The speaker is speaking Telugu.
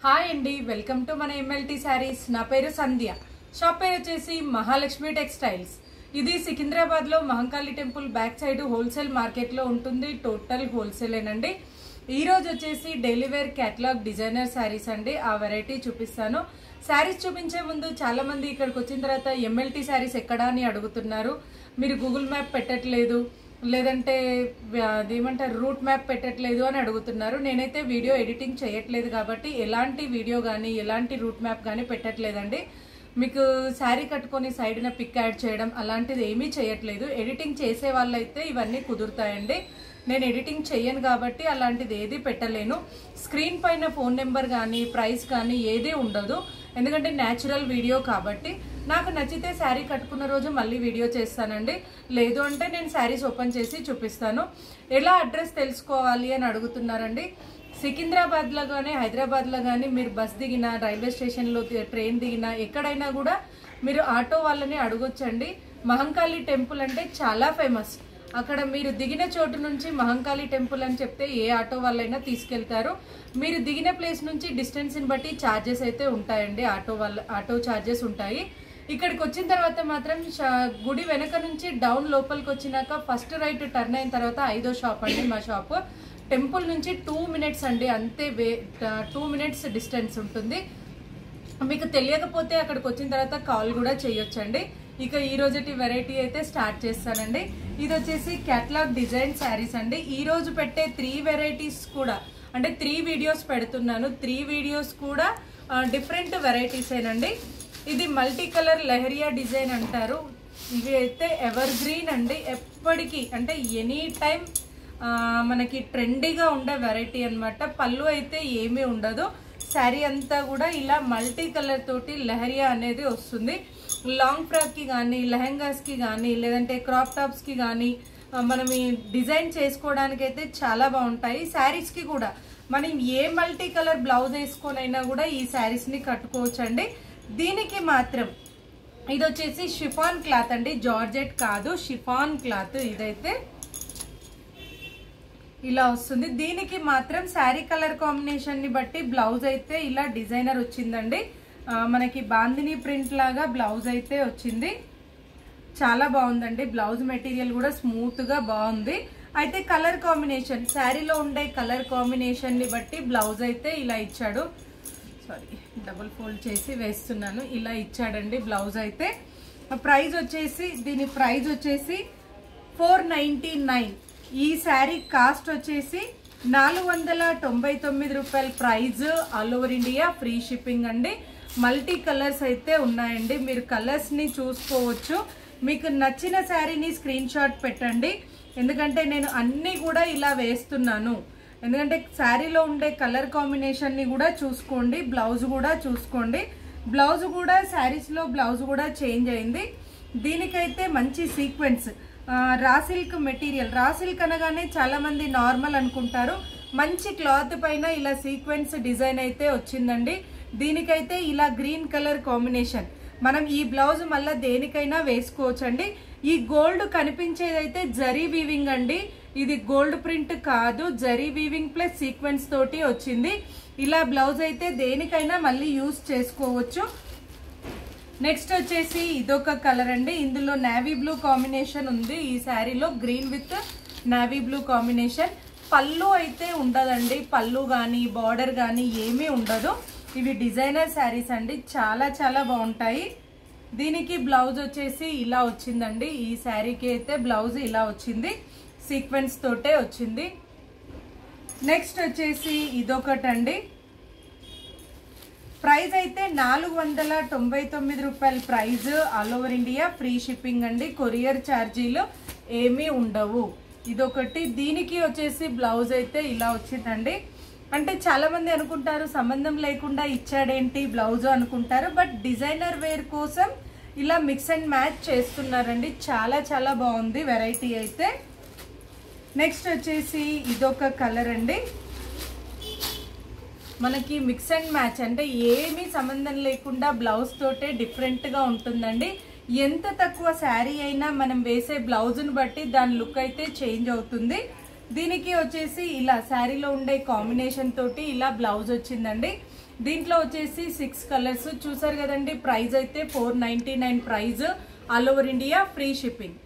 హాయ్ అండి, వెల్కమ్ టు మన ఎంఎల్టీ శారీస్. నా పేరు సంధ్య. షాప్ పేరు వచ్చేసి మహాలక్ష్మి టెక్స్టైల్స్. ఇది సికింద్రాబాద్ లో Mahankali temple back side wholesale market లో ఉంటుంది. టోటల్ హోల్సేలేనండి. ఈ రోజు వచ్చేసి daily wear catalogue designer saris అండి. ఆ వెరైటీ చూపిస్తాను. శారీస్ చూపించే ముందు చాలా మంది ఇక్కడికి వచ్చిన తర్వాత ఎంఎల్టీ శారీస్ ఎక్కడా అని అడుగుతున్నారు. మీరు గూగుల్ మ్యాప్ పెట్టట్లేదు, లేదంటే అదేమంటారు రూట్ మ్యాప్ పెట్టట్లేదు అని అడుగుతున్నారు. నేనైతే వీడియో ఎడిటింగ్ చేయట్లేదు కాబట్టి ఎలాంటి వీడియో కానీ ఎలాంటి రూట్ మ్యాప్ కానీ పెట్టట్లేదండి. మీకు శారీ కట్టుకొని సైడ్న పిక్ యాడ్ చేయడం అలాంటిది ఏమీ చేయట్లేదు. ఎడిటింగ్ చేసే వాళ్ళైతే ఇవన్నీ కుదురుతాయండి. నేను ఎడిటింగ్ చెయ్యను కాబట్టి అలాంటిది ఏది పెట్టలేను. స్క్రీన్ పైన ఫోన్ నెంబర్ కానీ ప్రైస్ కానీ ఏది ఉండదు, ఎందుకంటే న్యాచురల్ వీడియో కాబట్టి. నాకు నచ్చితే శారీ కట్టుకున్న రోజు మళ్ళీ వీడియో చేస్తానండి, లేదు అంటే నేను శారీస్ ఓపెన్ చేసి చూపిస్తాను. ఎలా అడ్రస్ తెలుసుకోవాలి అని అడుగుతున్నారండి. సికింద్రాబాద్లో కానీ హైదరాబాద్లో కానీ మీరు బస్ దిగినా, రైల్వే స్టేషన్లో ట్రైన్ దిగినా, ఎక్కడైనా కూడా మీరు ఆటో వాళ్ళని అడగొచ్చండి. మహంకాళి టెంపుల్ అంటే చాలా ఫేమస్. అక్కడ మీరు దిగిన చోటు నుంచి మహంకాళి టెంపుల్ అని చెప్తే ఏ ఆటో వాళ్ళైనా తీసుకెళ్తారు. మీరు దిగిన ప్లేస్ నుంచి డిస్టెన్స్ని బట్టి ఛార్జెస్ అయితే ఉంటాయండి. ఆటో ఛార్జెస్ ఉంటాయి. ఇక్కడికి వచ్చిన తర్వాత మాత్రం గుడి వెనక నుంచి డౌన్ లోపలికి వచ్చినాక ఫస్ట్ రైట్ టర్న్ అయిన తర్వాత 5వ షాప్ అండి మా షాప్. టెంపుల్ నుంచి 2 minutes అండి, అంతే 2 minutes డిస్టెన్స్ ఉంటుంది. మీకు తెలియకపోతే అక్కడికి వచ్చిన తర్వాత కాల్ కూడా చేయొచ్చండి. ఇక ఈ రోజుటి వెరైటీ అయితే స్టార్ట్ చేస్తానండి. ఇది వచ్చేసి కేటలాగ్ డిజైన్ శారీస్ అండి. ఈ రోజు పెట్టే 3 వెరైటీస్ కూడా, అంటే 3 వీడియోస్ పెడుతున్నాను. 3 వీడియోస్ కూడా డిఫరెంట్ వెరైటీస్ ఏనండి. ఇది మల్టీ కలర్ లెహరియా డిజైన్ అంటారు. ఇవి అయితే ఎవర్ గ్రీన్ అండి, ఎప్పటికీ అంటే ఎనీ టైం మనకి ట్రెండీగా ఉండే వెరైటీ అనమాట. పళ్ళు అయితే ఏమీ ఉండదు. శారీ అంతా కూడా ఇలా మల్టీ కలర్ తోటి లెహరియా అనేది వస్తుంది. లాంగ్ ఫ్రాక్కి కానీ, లెహెంగాస్కి కానీ, లేదంటే క్రాప్ టాప్స్కి కానీ మనం ఈ డిజైన్ చేసుకోవడానికి అయితే చాలా బాగుంటాయి. శారీస్కి కూడా మనం ఏ మల్టీ కలర్ బ్లౌజ్ వేసుకొనైనా కూడా ఈ శారీస్ని కట్టుకోవచ్చండి. దీనికి మాత్రం ఇది వచ్చేసి షిఫాన్ క్లాత్ అండి, జార్జెట్ కాదు, షిఫాన్ క్లాత్. ఇదైతే ఇలా వస్తుంది. దీనికి మాత్రం శారీ కలర్ కాంబినేషన్ ని బట్టి బ్లౌజ్ అయితే ఇలా డిజైనర్ వచ్చిందండి. మనకి బాందిని ప్రింట్ లాగా బ్లౌజ్ అయితే వచ్చింది. చాలా బాగుందండి. బ్లౌజ్ మెటీరియల్ కూడా స్మూత్ గా బాగుంది. అయితే కలర్ కాంబినేషన్, శారీలో ఉండే కలర్ కాంబినేషన్ ని బట్టి బ్లౌజ్ అయితే ఇలా ఇచ్చాడు. సారీ, డబుల్ ఫోల్డ్ చేసి వేస్తున్నాను. ఇలా ఇచ్చాడండి బ్లౌజ్ అయితే. ప్రైస్ వచ్చేసి, దీని ప్రైస్ వచ్చేసి 499. ఈ శారీ కాస్ట్ వచ్చేసి 499 రూపాయల price. All over India free shipping అండి. మల్టీ కలర్స్ అయితే ఉన్నాయండి. మీరు కలర్స్ ని చూసుకోవచ్చు. మీకు నచ్చిన శారీని స్క్రీన్ షాట్ పెట్టండి, ఎందుకంటే నేను అన్ని కూడా ఇలా వేస్తున్నాను. ఎందుకంటే శారీలో ఉండే కలర్ కాంబినేషన్ ని కూడా చూసుకోండి, బ్లౌజ్ కూడా చూసుకోండి. బ్లౌజ్ కూడా శారీస్ లో బ్లౌజ్ కూడా చేంజ్ అయింది. దీనికైతే మంచి sequence raw silk material. Raw silk అనగానే చాలా మంది నార్మల్ అనుకుంటారు. మంచి క్లాత్ పైన ఇలా సీక్వెన్స్ డిజైన్ అయితే వచ్చిందండి. దీనికైతే ఇలా గ్రీన్ కలర్ కాంబినేషన్. మనం ఈ బ్లౌజ్ మళ్ళీ దేనికైనా వేసుకోవచ్చండి. ఈ గోల్డ్ కనిపించేదైతే జరీ వీవింగ్ అండి. ఇది గోల్డ్ ప్రింట్ కాదు, జరీ వీవింగ్ ప్లస్ సీక్వెన్స్ తోటి వచ్చింది. ఇలా బ్లౌజ్ అయితే దేనికైనా మళ్ళీ యూజ్ చేసుకోవచ్చు. నెక్స్ట్ వచ్చేసి ఇదొక కలర్ అండి. ఇందులో నేవీ బ్లూ కాంబినేషన్ ఉంది. ఈ శారీలో green with navy blue combination. పళ్ళు అయితే ఉండదండి, పళ్ళు కానీ బార్డర్ కానీ ఏమీ ఉండదు. ఇవి డిజైనర్ శారీస్ అండి, చాలా చాలా బాగుంటాయి. దీనికి బ్లౌజ్ వచ్చేసి ఇలా వచ్చిందండి. ఈ శారీకి అయితే బ్లౌజ్ ఇలా వచ్చింది, సీక్వెన్స్ తోటే వచ్చింది. నెక్స్ట్ వచ్చేసి ఇదొకటండి. ప్రైస్ అయితే 499 రూపాయల price. All over India free shipping అండి. కొరియర్ ఛార్జీలు ఏమీ ఉండవు. ఇదొకటి. దీనికి వచ్చేసి బ్లౌజ్ అయితే ఇలా వచ్చిందండి. అంటే చాలా మంది అనుకుంటారు సంబంధం లేకుండా ఇచ్చాడేంటి బ్లౌజ్ అనుకుంటారు, బట్ డిజైనర్ వేర్ కోసం ఇలా మిక్స్ అండ్ మ్యాచ్ చేస్తున్నారండి. చాలా చాలా బాగుంది వెరైటీ అయితే. నెక్స్ట్ వచ్చేసి ఇదొక కలర్ అండి. మనకి మిక్స్ అండ్ మ్యాచ్ అంటే ఏమీ సంబంధం లేకుండా బ్లౌజ్ తోటే డిఫరెంట్ గా ఉంటుందండి. ఎంత తక్కువ శారీ అయినా మనం వేసే బ్లౌజ్ని బట్టి దాని లుక్ అయితే చేంజ్ అవుతుంది. దీనికి వచ్చేసి ఇలా శారీలో ఉండే కాంబినేషన్ తోటి ఇలా బ్లౌజ్ వచ్చిందండి. దీంట్లో వచ్చేసి 6 కలర్స్ చూసారు కదండి. ప్రైస్ అయితే 499 price, all over India free shipping.